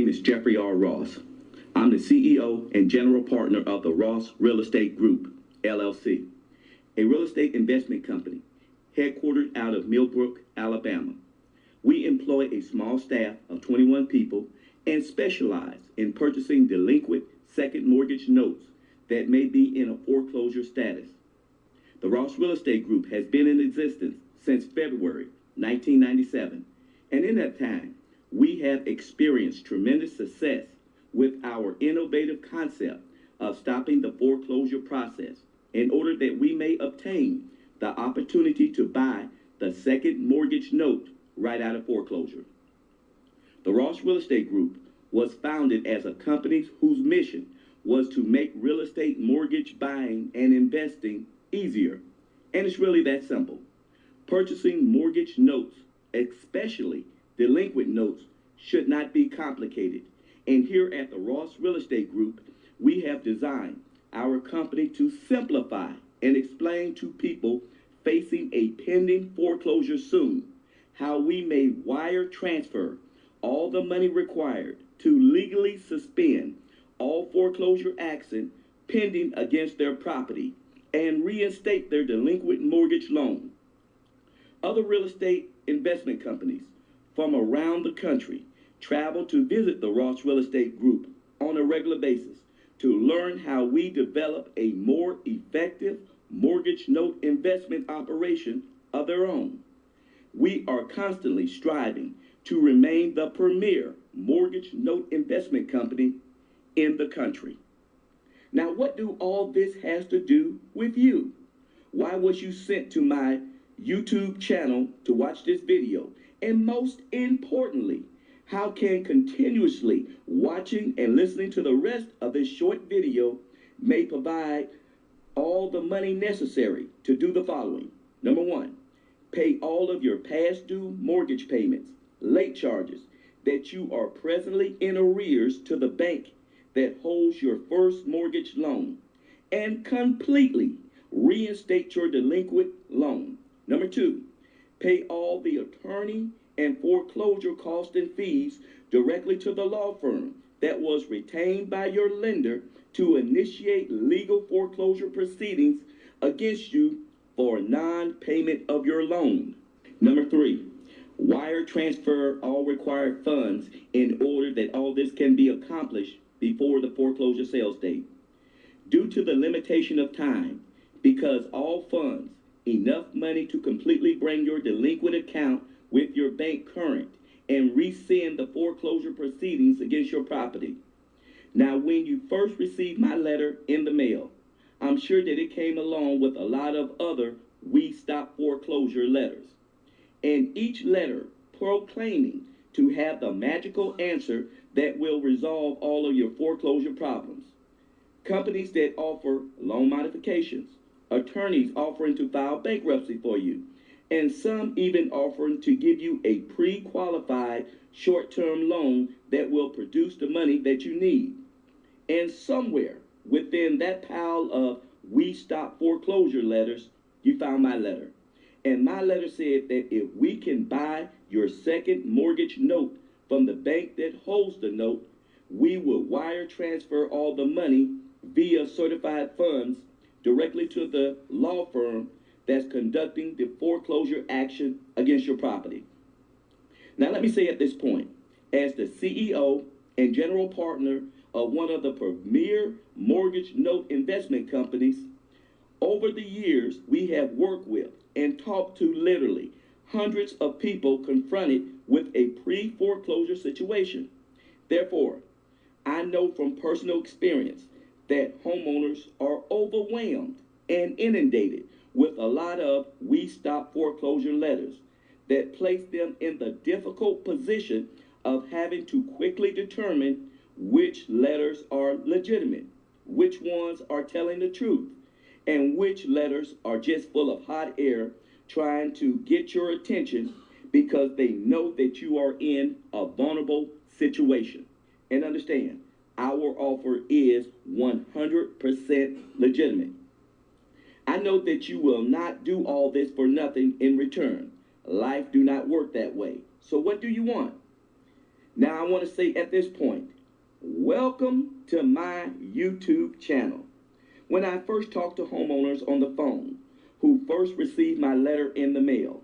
name is Jeffrey R. Ross. I'm the CEO and general partner of the Ross Real Estate Group, LLC, a real estate investment company headquartered out of Millbrook, Alabama. We employ a small staff of 21 people and specialize in purchasing delinquent second mortgage notes that may be in a foreclosure status. The Ross Real Estate Group has been in existence since February 1997, and in that time, we have experienced tremendous success with our innovative concept of stopping the foreclosure process in order that we may obtain the opportunity to buy the second mortgage note right out of foreclosure. The Ross Real Estate Group was founded as a company whose mission was to make real estate mortgage buying and investing easier. And it's really that simple. Purchasing mortgage notes, especially delinquent notes, should not be complicated. And here at the Ross Real Estate Group, we have designed our company to simplify and explain to people facing a pending foreclosure soon how we may wire transfer all the money required to legally suspend all foreclosure action pending against their property and reinstate their delinquent mortgage loan. Other real estate investment companies from around the country travel to visit the Ross Real Estate Group on a regular basis to learn how we develop a more effective mortgage note investment operation of their own. We are constantly striving to remain the premier mortgage note investment company in the country. Now, what do all this has to do with you? Why was you sent to my YouTube channel to watch this video? And most importantly, how can continuously watching and listening to the rest of this short video may provide all the money necessary to do the following? Number one, pay all of your past due mortgage payments, late charges that you are presently in arrears to the bank that holds your first mortgage loan, and completely reinstate your delinquent loan. Number two, pay all the attorney and foreclosure costs and fees directly to the law firm that was retained by your lender to initiate legal foreclosure proceedings against you for non-payment of your loan. Number three, wire transfer all required funds in order that all this can be accomplished before the foreclosure sales date. Due to the limitation of time, because all funds, enough money to completely bring your delinquent account with your bank current and rescind the foreclosure proceedings against your property. Now, when you first received my letter in the mail, I'm sure that it came along with a lot of other We Stop Foreclosure letters, and each letter proclaiming to have the magical answer that will resolve all of your foreclosure problems. Companies that offer loan modifications, attorneys offering to file bankruptcy for you, and some even offering to give you a pre-qualified short-term loan that will produce the money that you need. And somewhere within that pile of We Stop Foreclosure letters, you found my letter. And my letter said that if we can buy your second mortgage note from the bank that holds the note, we will wire transfer all the money via certified funds directly to the law firm that's conducting the foreclosure action against your property. Now, let me say at this point, as the CEO and general partner of one of the premier mortgage note investment companies, over the years, we have worked with and talked to literally hundreds of people confronted with a pre-foreclosure situation. Therefore, I know from personal experience that homeowners are overwhelmed and inundated with a lot of We Stop Foreclosure letters that place them in the difficult position of having to quickly determine which letters are legitimate, which ones are telling the truth, and which letters are just full of hot air trying to get your attention because they know that you are in a vulnerable situation. And understand, our offer is 100% legitimate. I know that you will not do all this for nothing in return. Life do not work that way. So what do you want? Now I want to say at this point, welcome to my YouTube channel. When I first talk to homeowners on the phone who first receive my letter in the mail,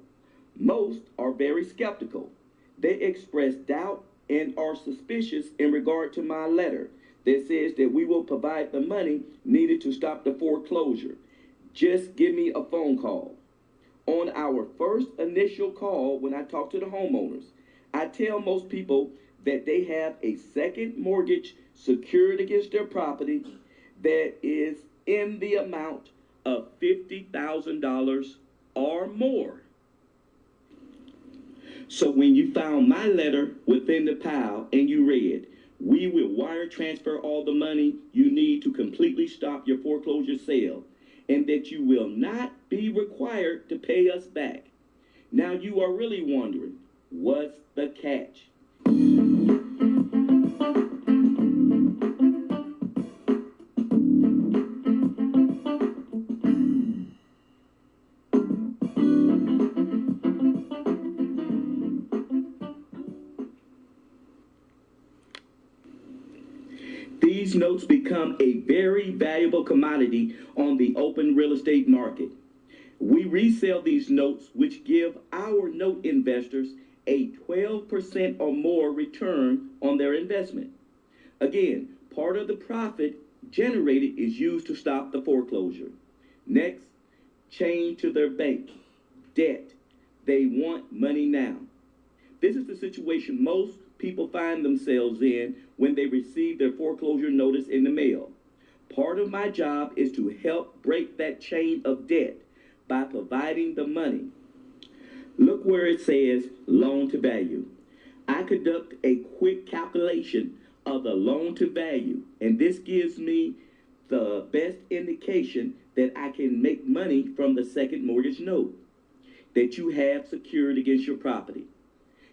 most are very skeptical. They express doubt and are suspicious in regard to my letter that says that we will provide the money needed to stop the foreclosure. Just give me a phone call. On our first initial call, when I talk to the homeowners, I tell most people that they have a second mortgage secured against their property that is in the amount of $50,000 or more. So when you found my letter within the pile and you read, we will wire transfer all the money you need to completely stop your foreclosure sale, and that you will not be required to pay us back. Now you are really wondering, what's the catch? These notes become a very valuable commodity on the open real estate market. We resell these notes, which give our note investors a 12% or more return on their investment. Again, part of the profit generated is used to stop the foreclosure. Next, chain to their bank. Debt. They want money now. This is the situation most people find themselves in when they receive their foreclosure notice in the mail. Part of my job is to help break that chain of debt by providing the money. Look where it says loan to value. I conduct a quick calculation of the loan to value, and this gives me the best indication that I can make money from the second mortgage note that you have secured against your property.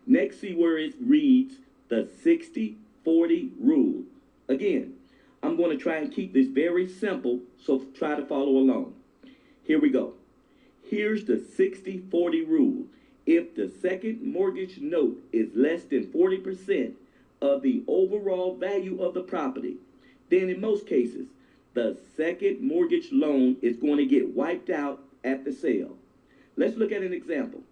Next, see where it reads the 60-40 rule. Again, I'm going to try and keep this very simple, so try to follow along. Here we go. Here's the 60-40 rule. If the second mortgage note is less than 40% of the overall value of the property, then in most cases, the second mortgage loan is going to get wiped out at the sale. Let's look at an example.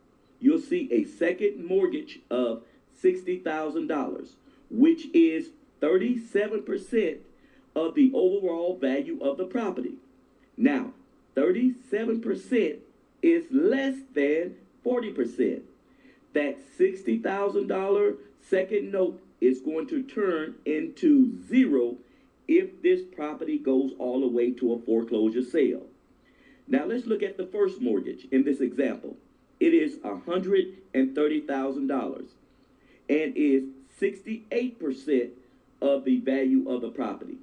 You'll see a second mortgage of $60,000, which is 37% of the overall value of the property. Now, 37% is less than 40%. That $60,000 second note is going to turn into zero if this property goes all the way to a foreclosure sale. Now let's look at the first mortgage in this example. It is $130,000 and is 68% of the value of the property.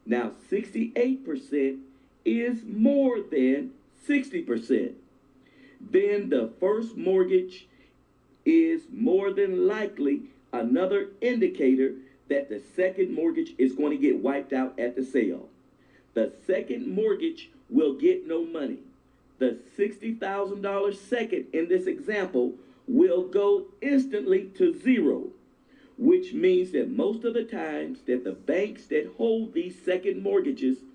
Now 68% is more than 60%. Then the first mortgage is more than likely another indicator that the second mortgage is going to get wiped out at the sale. The second mortgage will get no money. The $60,000 second in this example will go instantly to zero, which means that most of the times that the banks that hold these second mortgages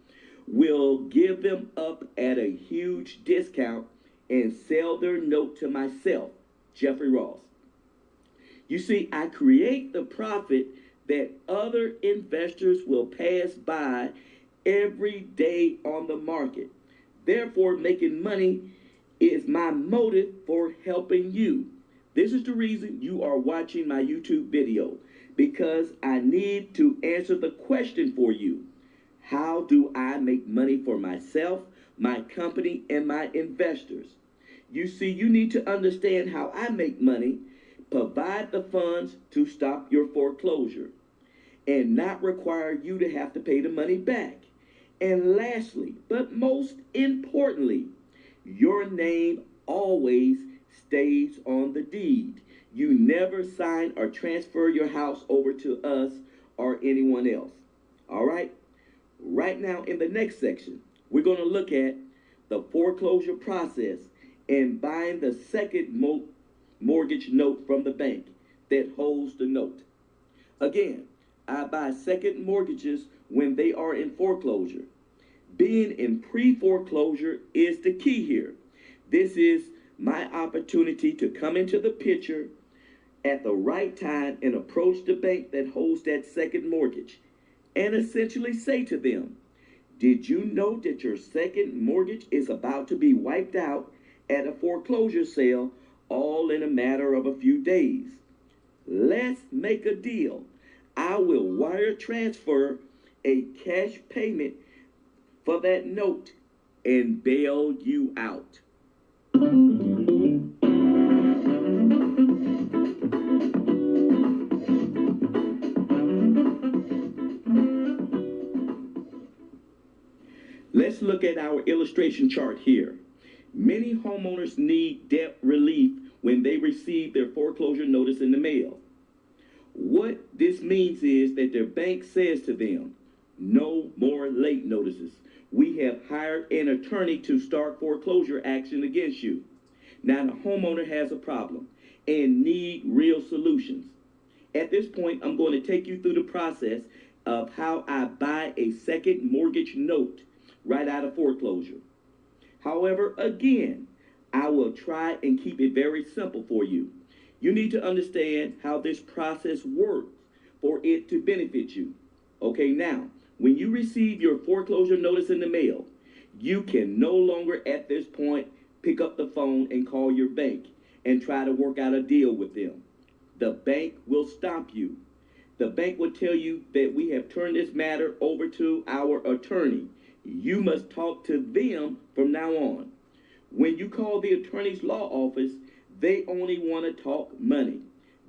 will give them up at a huge discount and sell their note to myself, Jeffrey Ross. You see, I create the profit that other investors will pass by every day on the market. Therefore, making money is my motive for helping you. This is the reason you are watching my YouTube video, because I need to answer the question for you. How do I make money for myself, my company, and my investors? You see, you need to understand how I make money, provide the funds to stop your foreclosure, and not require you to have to pay the money back. And lastly, but most importantly, your name always stays on the deed. You never sign or transfer your house over to us or anyone else. All right? Right now, in the next section, we're going to look at the foreclosure process and buying the second mortgage note from the bank that holds the note. Again, I buy second mortgages when they are in foreclosure. Being in pre-foreclosure is the key here. This is my opportunity to come into the picture at the right time and approach the bank that holds that second mortgage and essentially say to them, did you know that your second mortgage is about to be wiped out at a foreclosure sale all in a matter of a few days? Let's make a deal. I will wire transfer a cash payment for that note and bail you out. Let's look at our illustration chart here. Many homeowners need debt relief when they receive their foreclosure notice in the mail. What this means is that their bank says to them, no more late notices. We have hired an attorney to start foreclosure action against you. Now the homeowner has a problem and need real solutions. At this point, I'm going to take you through the process of how I buy a second mortgage note right out of foreclosure. However, again, I will try and keep it very simple for you. You need to understand how this process works for it to benefit you. Okay, now, when you receive your foreclosure notice in the mail, you can no longer at this point pick up the phone and call your bank and try to work out a deal with them. The bank will stop you. The bank will tell you that we have turned this matter over to our attorney. You must talk to them from now on. When you call the attorney's law office, they only want to talk money.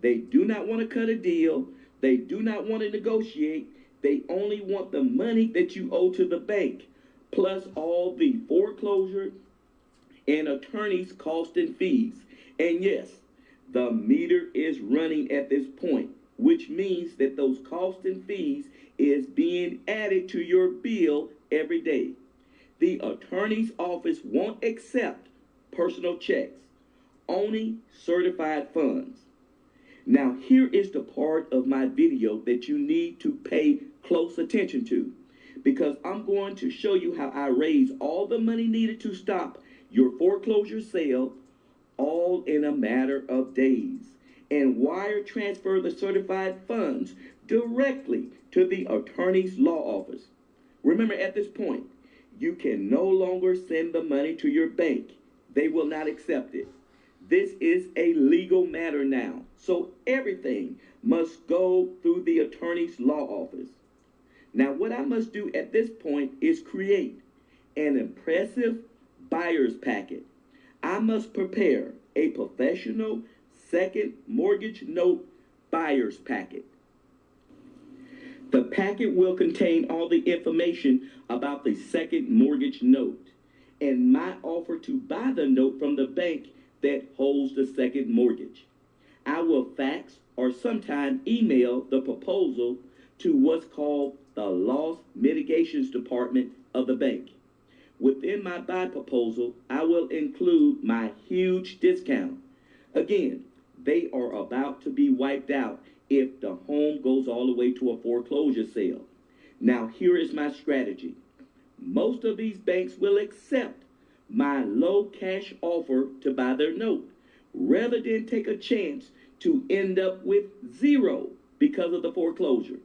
They do not want to cut a deal. They do not want to negotiate. They only want the money that you owe to the bank, plus all the foreclosure and attorney's costs and fees. And yes, the meter is running at this point, which means that those costs and fees is being added to your bill every day. The attorney's office won't accept personal checks, only certified funds. Now, here is the part of my video that you need to pay close attention to, because I'm going to show you how I raise all the money needed to stop your foreclosure sale all in a matter of days and wire transfer the certified funds directly to the attorney's law office. Remember, at this point, you can no longer send the money to your bank. They will not accept it. This is a legal matter now, so everything must go through the attorney's law office. Now, what I must do at this point is create an impressive buyer's packet. I must prepare a professional second mortgage note buyer's packet. The packet will contain all the information about the second mortgage note and my offer to buy the note from the bank that holds the second mortgage. I will fax or sometime email the proposal to what's called the loss mitigations department of the bank. Within my buy proposal, I will include my huge discount. Again, they are about to be wiped out if the home goes all the way to a foreclosure sale. Now, here is my strategy. Most of these banks will accept my low cash offer to buy their note, rather than take a chance to end up with zero because of the foreclosure.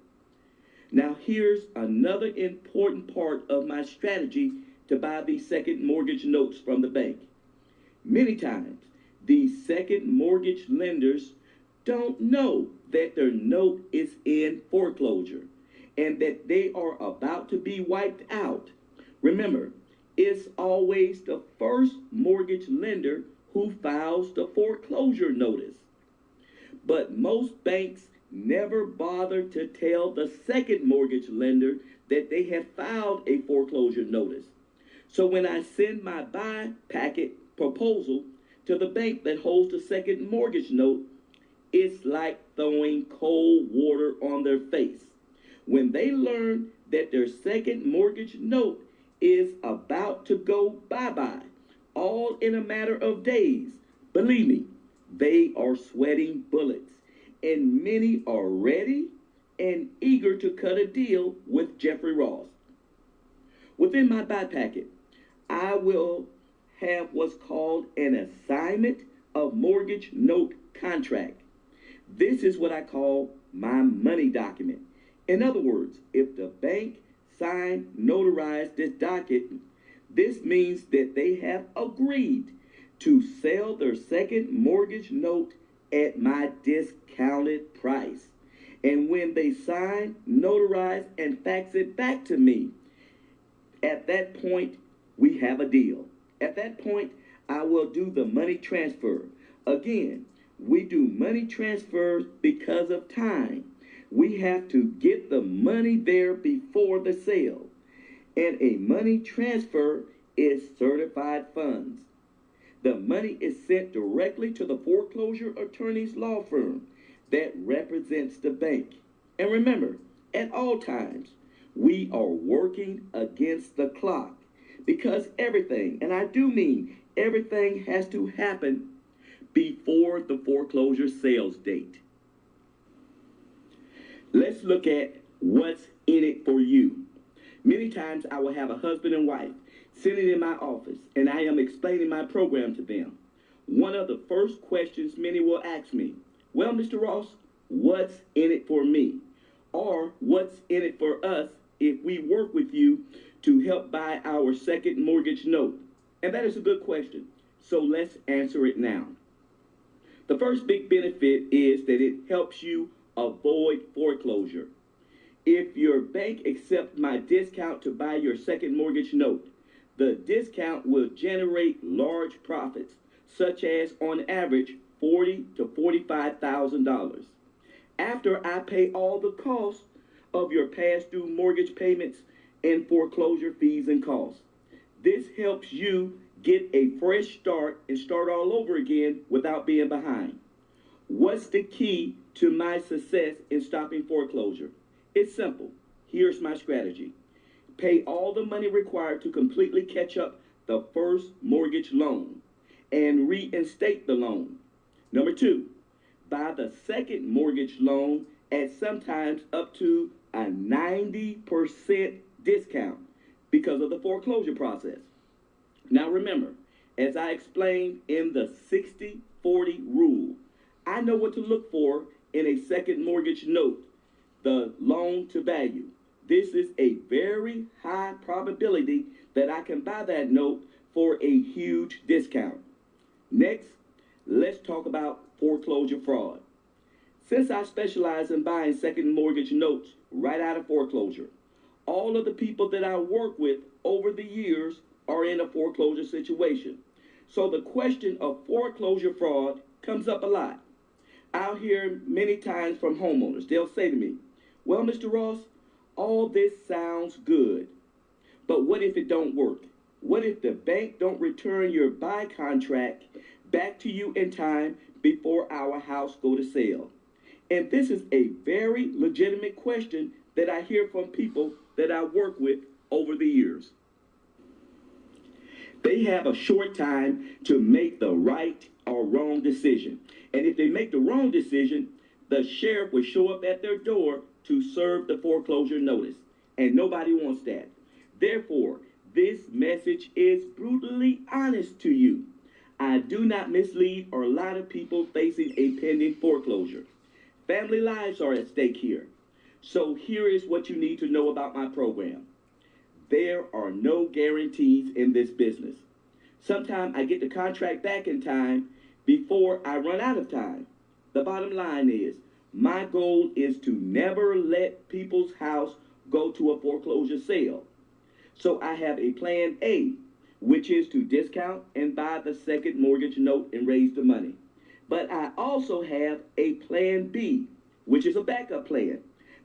Now, here's another important part of my strategy to buy these second mortgage notes from the bank. Many times, these second mortgage lenders don't know that their note is in foreclosure and that they are about to be wiped out. Remember, it's always the first mortgage lender who files the foreclosure notice. But most banks never bother to tell the second mortgage lender that they have filed a foreclosure notice. So when I send my buy packet proposal to the bank that holds the second mortgage note, it's like throwing cold water on their face. When they learn that their second mortgage note is about to go bye-bye, all in a matter of days, believe me, they are sweating bullets. And many are ready and eager to cut a deal with Jeffrey Ross. Within my buy packet, I will have what's called an assignment of mortgage note contract. This is what I call my money document. In other words, if the bank signed, notarized this document, this means that they have agreed to sell their second mortgage note at my discounted price. And when they sign, notarize, and fax it back to me, at that point, we have a deal. At that point, I will do the money transfer. Again, we do money transfers because of time. We have to get the money there before the sale. And a money transfer is certified funds. The money is sent directly to the foreclosure attorney's law firm that represents the bank. And remember, at all times, we are working against the clock because everything, and I do mean everything, has to happen before the foreclosure sales date. Let's look at what's in it for you. Many times I will have a husband and wife sitting in my office and I am explaining my program to them. One of the first questions many will ask me, well, Mr. Ross, what's in it for me? Or what's in it for us if we work with you to help buy our second mortgage note? And that is a good question. So let's answer it now. The first big benefit is that it helps you avoid foreclosure. If your bank accepts my discount to buy your second mortgage note, the discount will generate large profits, such as on average $40,000 to $45,000. After I pay all the costs of your past due mortgage payments and foreclosure fees and costs, this helps you get a fresh start and start all over again without being behind. What's the key to my success in stopping foreclosure? It's simple. Here's my strategy. Pay all the money required to completely catch up the first mortgage loan and reinstate the loan. Number two, buy the second mortgage loan at sometimes up to a 90% discount because of the foreclosure process. Now remember, as I explained in the 60-40 rule, I know what to look for in a second mortgage note, the loan to value. This is a very high probability that I can buy that note for a huge discount. Next, let's talk about foreclosure fraud. Since I specialize in buying second mortgage notes right out of foreclosure, all of the people that I work with over the years are in a foreclosure situation. So the question of foreclosure fraud comes up a lot. I'll hear many times from homeowners. They'll say to me, well, Mr. Ross, all this sounds good, but what if it don't work? What if the bank don't return your buy contract back to you in time before our house go to sale? And this is a very legitimate question that I hear from people that I work with over the years. They have a short time to make the right or wrong decision. And if they make the wrong decision, the sheriff will show up at their door to serve the foreclosure notice. And nobody wants that. Therefore, this message is brutally honest to you. I do not mislead or lie to people facing a pending foreclosure. Family lives are at stake here. So here is what you need to know about my program. There are no guarantees in this business. Sometimes I get the contract back in time before I run out of time. The bottom line is, my goal is to never let people's house go to a foreclosure sale. So I have a plan A, which is to discount and buy the second mortgage note and raise the money. But I also have a plan B, which is a backup plan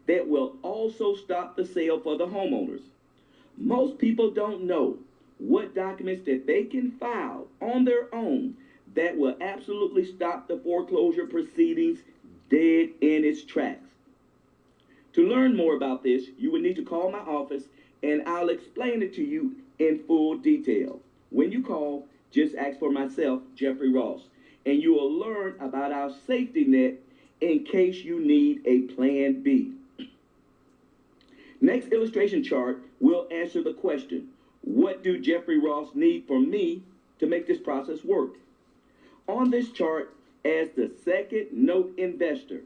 that will also stop the sale for the homeowners. Most people don't know what documents that they can file on their own that will absolutely stop the foreclosure proceedings dead in its tracks. To learn more about this, you will need to call my office and I'll explain it to you in full detail. When you call, just ask for myself, Jeffrey Ross, and you will learn about our safety net in case you need a plan B. Next illustration chart will answer the question, what do Jeffrey Ross need from me to make this process work? On this chart, as the second note investor,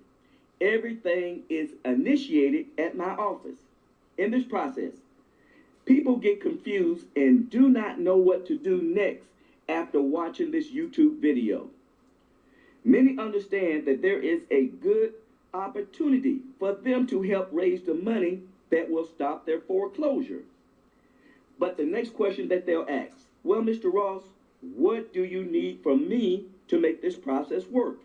everything is initiated at my office. In this process, people get confused and do not know what to do next after watching this YouTube video. Many understand that there is a good opportunity for them to help raise the money that will stop their foreclosure. But the next question that they'll ask, well, Mr. Ross, what do you need from me to make this process work?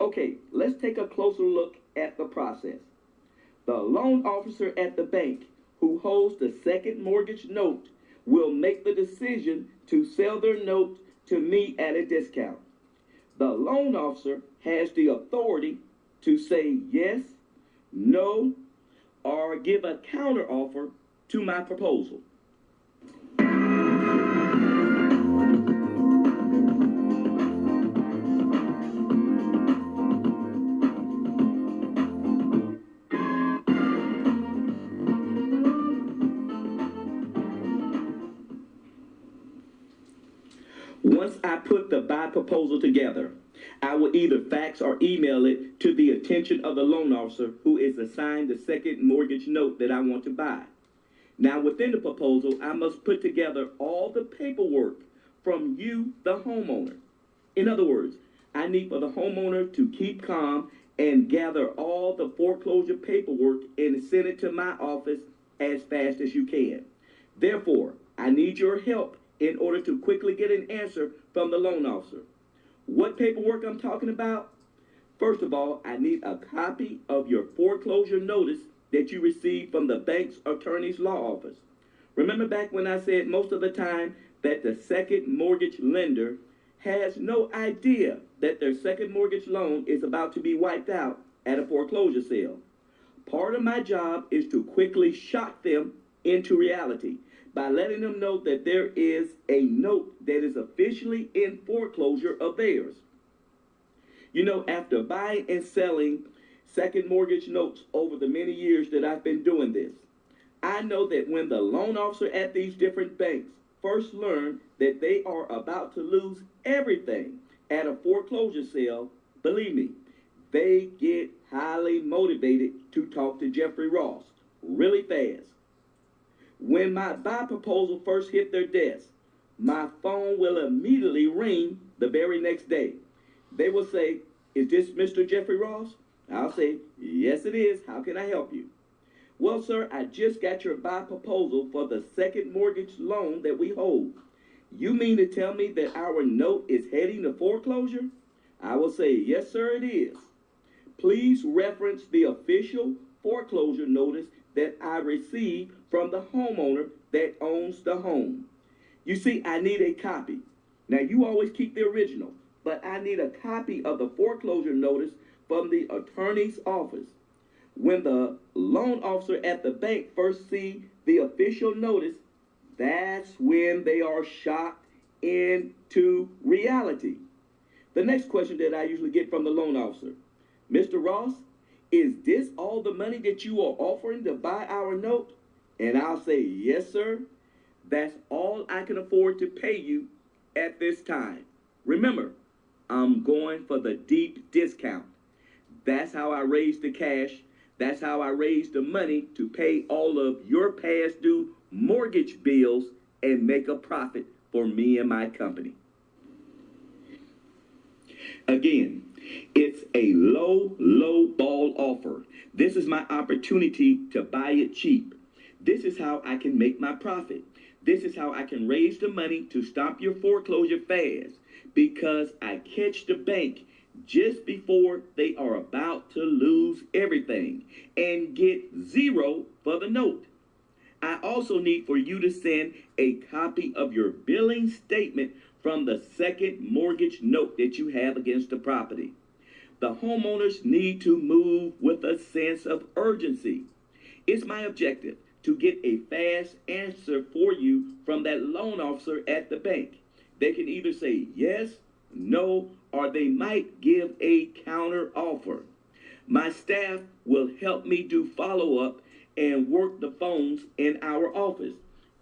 Okay, let's take a closer look at the process. The loan officer at the bank who holds the second mortgage note will make the decision to sell their note to me at a discount. The loan officer has the authority to say yes, no, or give a counteroffer to my proposal. Once I put the buy proposal together, I will either fax or email it to the attention of the loan officer who is assigned the second mortgage note that I want to buy. Now, within the proposal, I must put together all the paperwork from you, the homeowner. In other words, I need for the homeowner to keep calm and gather all the foreclosure paperwork and send it to my office as fast as you can. Therefore, I need your help in order to quickly get an answer from the loan officer. What paperwork I'm talking about? First of all, I need a copy of your foreclosure notice that you received from the bank's attorney's law office. Remember back when I said most of the time that the second mortgage lender has no idea that their second mortgage loan is about to be wiped out at a foreclosure sale. Part of my job is to quickly shock them into reality by letting them know that there is a note that is officially in foreclosure of theirs. You know, after buying and selling second mortgage notes over the many years that I've been doing this, I know that when the loan officer at these different banks first learn that they are about to lose everything at a foreclosure sale, believe me, they get highly motivated to talk to Jeffrey Ross really fast. When my buy proposal first hit their desk, my phone will immediately ring the very next day. They will say, "Is this Mr. Jeffrey Ross?" I'll say, "Yes, it is. How can I help you?" "Well, sir, I just got your buy proposal for the second mortgage loan that we hold. You mean to tell me that our note is heading to foreclosure?" I will say, "Yes, sir, it is. Please reference the official foreclosure notice that I received from the homeowner that owns the home. You see, I need a copy. Now, you always keep the original, but I need a copy of the foreclosure notice from the attorney's office. When the loan officer at the bank first see the official notice, that's when they are shocked into reality." The next question that I usually get from the loan officer, "Mr. Ross, is this all the money that you are offering to buy our note?" And I'll say, "Yes, sir. That's all I can afford to pay you at this time. Remember, I'm going for the deep discount. That's how I raise the cash. That's how I raise the money to pay all of your past due mortgage bills and make a profit for me and my company." Again, it's a low ball offer. This is my opportunity to buy it cheap. This is how I can make my profit. This is how I can raise the money to stop your foreclosure fast, because I catch the bank just before they are about to lose everything and get zero for the note. I also need for you to send a copy of your billing statement from the second mortgage note that you have against the property. The homeowners need to move with a sense of urgency. It's my objective to get a fast answer for you from that loan officer at the bank. They can either say yes, no, or they might give a counter offer. My staff will help me do follow-up and work the phones in our office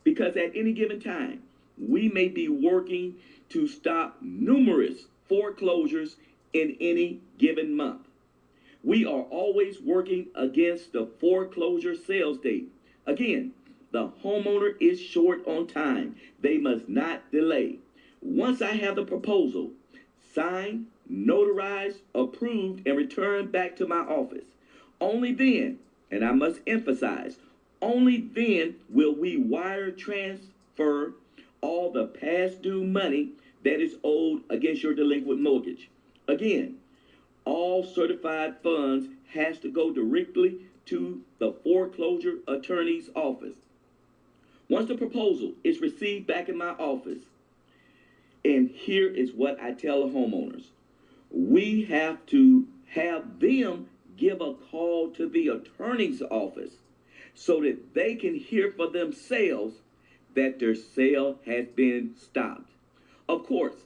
because at any given time, we may be working to stop numerous foreclosures in any given month. We are always working against the foreclosure sales date. Again, the homeowner is short on time. They must not delay. Once I have the proposal signed, notarized, approved, and returned back to my office, only then, and I must emphasize, only then will we wire transfer all the past due money that is owed against your delinquent mortgage. Again, all certified funds has to go directly to the foreclosure attorney's office. Once the proposal is received back in my office, and here is what I tell the homeowners, we have to have them give a call to the attorney's office so that they can hear for themselves that their sale has been stopped. Of course,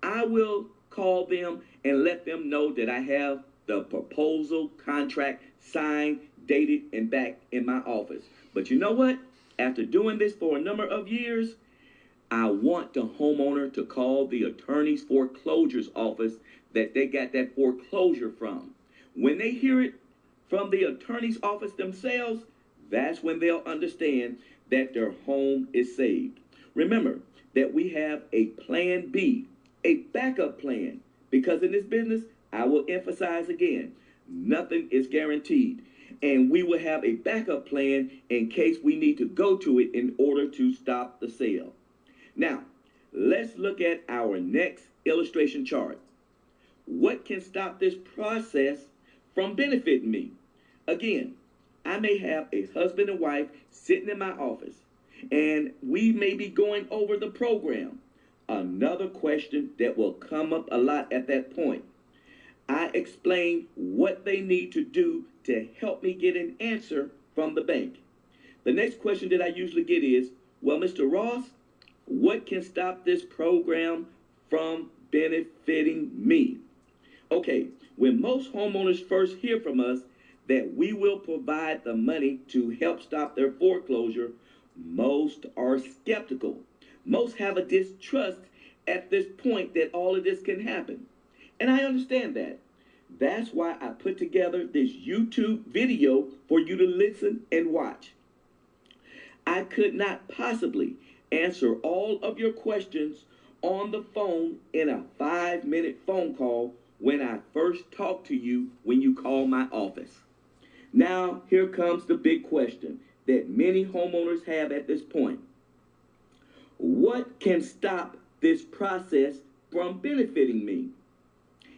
I will call them and let them know that I have the proposal contract signed, dated, and back in my office. But you know what? After doing this for a number of years, I want the homeowner to call the attorney's foreclosures office that they got that foreclosure from. When they hear it from the attorney's office themselves, that's when they'll understand that their home is saved. Remember that we have a plan B, a backup plan, because in this business, I will emphasize again, nothing is guaranteed. And we will have a backup plan in case we need to go to it in order to stop the sale. Now, let's look at our next illustration chart. What can stop this process from benefiting me? Again, I may have a husband and wife sitting in my office, and we may be going over the program. Another question that will come up a lot at that point. I explain what they need to do to help me get an answer from the bank. The next question that I usually get is, well, Mr. Ross, what can stop this program from benefiting me? Okay, when most homeowners first hear from us that we will provide the money to help stop their foreclosure, most are skeptical. Most have a distrust at this point that all of this can happen. And I understand that. That's why I put together this YouTube video for you to listen and watch. I could not possibly answer all of your questions on the phone in a 5-minute phone call when I first talked to you when you call my office. Now, here comes the big question that many homeowners have at this point. What can stop this process from benefiting me?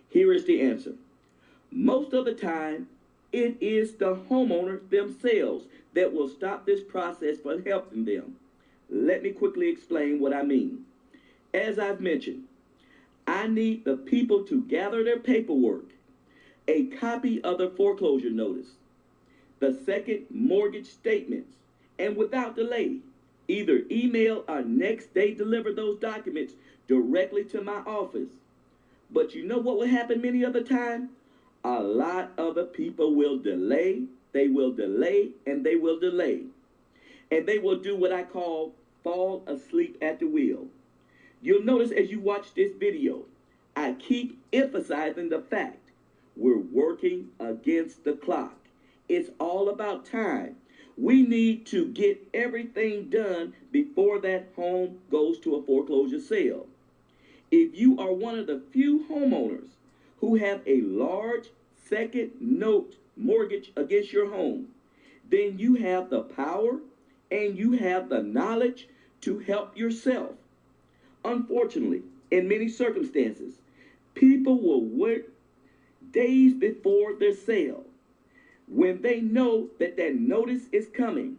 Here is the answer. Most of the time, it is the homeowner themselves that will stop this process from helping them. Let me quickly explain what I mean. As I've mentioned, I need the people to gather their paperwork, a copy of the foreclosure notice, the second mortgage statements, and without delay, either email or next day deliver those documents directly to my office. But you know what will happen many other time? A lot of the people will delay, they will delay, and they will delay. And they will do what I call fall asleep at the wheel. You'll notice as you watch this video, I keep emphasizing the fact we're working against the clock. It's all about time. We need to get everything done before that home goes to a foreclosure sale. If you are one of the few homeowners who have a large second note mortgage against your home, then you have the power and you have the knowledge to help yourself. Unfortunately, in many circumstances, people will wait days before their sale when they know that that notice is coming.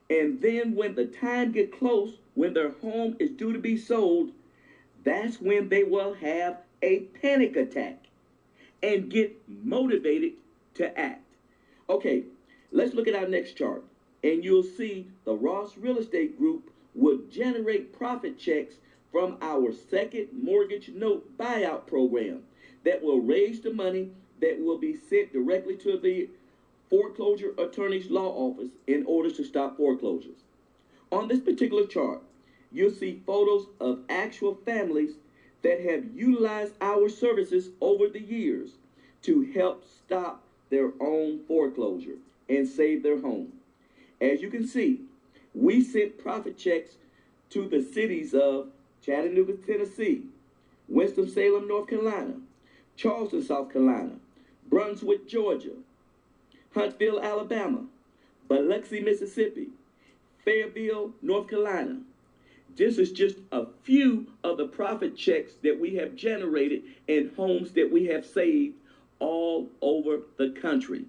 And then when the time gets close, when their home is due to be sold, that's when they will have a panic attack and get motivated to act. Okay, let's look at our next chart. And you'll see the Ross Real Estate Group will generate profit checks from our second mortgage note buyout program that will raise the money that will be sent directly to the foreclosure attorney's law office in order to stop foreclosures. On this particular chart, you'll see photos of actual families that have utilized our services over the years to help stop their own foreclosure and save their home. As you can see, we sent profit checks to the cities of Chattanooga, Tennessee, Winston-Salem, North Carolina, Charleston, South Carolina, Brunswick, Georgia, Huntsville, Alabama, Biloxi, Mississippi, Fayetteville, North Carolina. This is just a few of the profit checks that we have generated and homes that we have saved all over the country.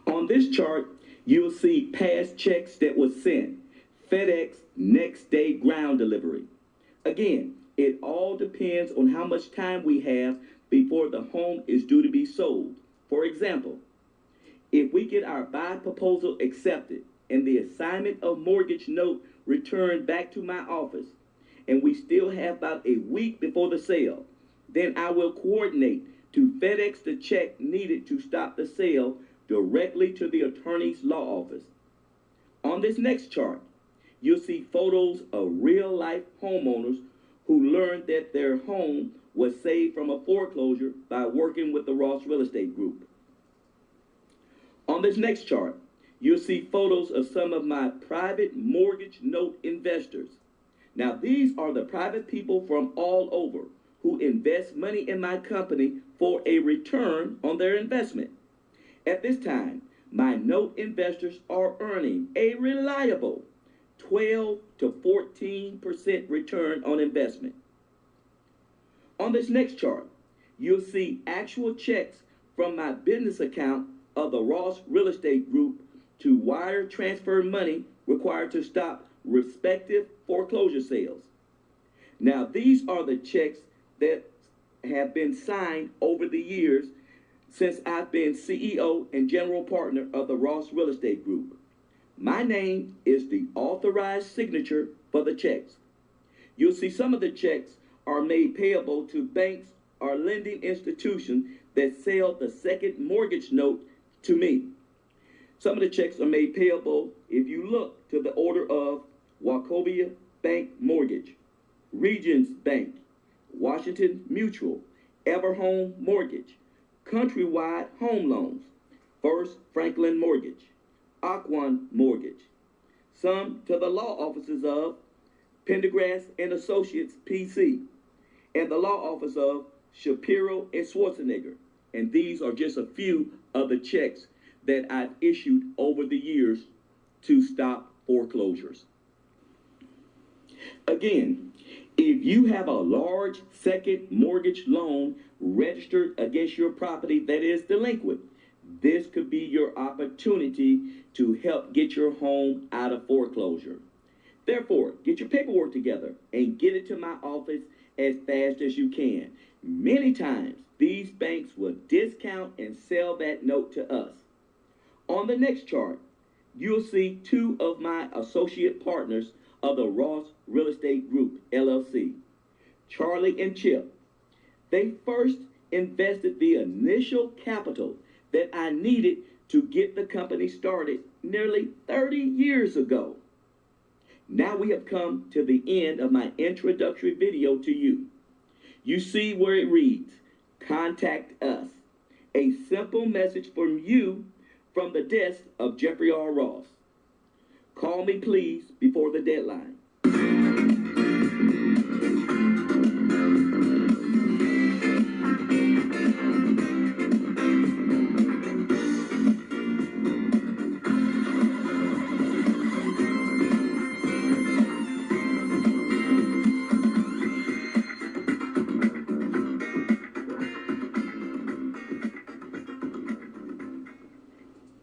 On this chart, you'll see past checks that were sent, FedEx next day ground delivery. Again, it all depends on how much time we have before the home is due to be sold. For example, if we get our buy proposal accepted and the assignment of mortgage note returned back to my office, and we still have about a week before the sale, then I will coordinate to FedEx the check needed to stop the sale directly to the attorney's law office. On this next chart, you'll see photos of real-life homeowners who learned that their home was saved from a foreclosure by working with the Ross Real Estate Group. On this next chart, you'll see photos of some of my private mortgage note investors. Now, these are the private people from all over who invest money in my company for a return on their investment. At this time, my note investors are earning a reliable 12 to 14% return on investment. On this next chart, you'll see actual checks from my business account of the Ross Real Estate Group to wire transfer money required to stop respective foreclosure sales. Now, these are the checks that have been signed over the years since I've been CEO and general partner of the Ross Real Estate Group. My name is the authorized signature for the checks. You'll see some of the checks are made payable to banks or lending institutions that sell the second mortgage note to me. Some of the checks are made payable, if you look, to the order of Wachovia Bank Mortgage, Regions Bank, Washington Mutual, Everhome Mortgage, Countrywide Home Loans, First Franklin Mortgage, Aquan Mortgage. Some to the law offices of Pendergrass and Associates, PC, and the law office of Shapiro and Schwarzenegger. And these are just a few of the checks that I've issued over the years to stop foreclosures. Again, if you have a large second mortgage loan registered against your property that is delinquent, this could be your opportunity to help get your home out of foreclosure. Therefore, get your paperwork together and get it to my office as fast as you can. Many times, these banks will discount and sell that note to us. On the next chart, you'll see two of my associate partners of the Ross Real Estate Group, LLC, Charlie and Chip. They first invested the initial capital that I needed to get the company started nearly 30 years ago. Now we have come to the end of my introductory video to you. You see where it reads, "Contact us." A simple message from you from the desk of Jeffrey R. Ross. Call me, please, before the deadline.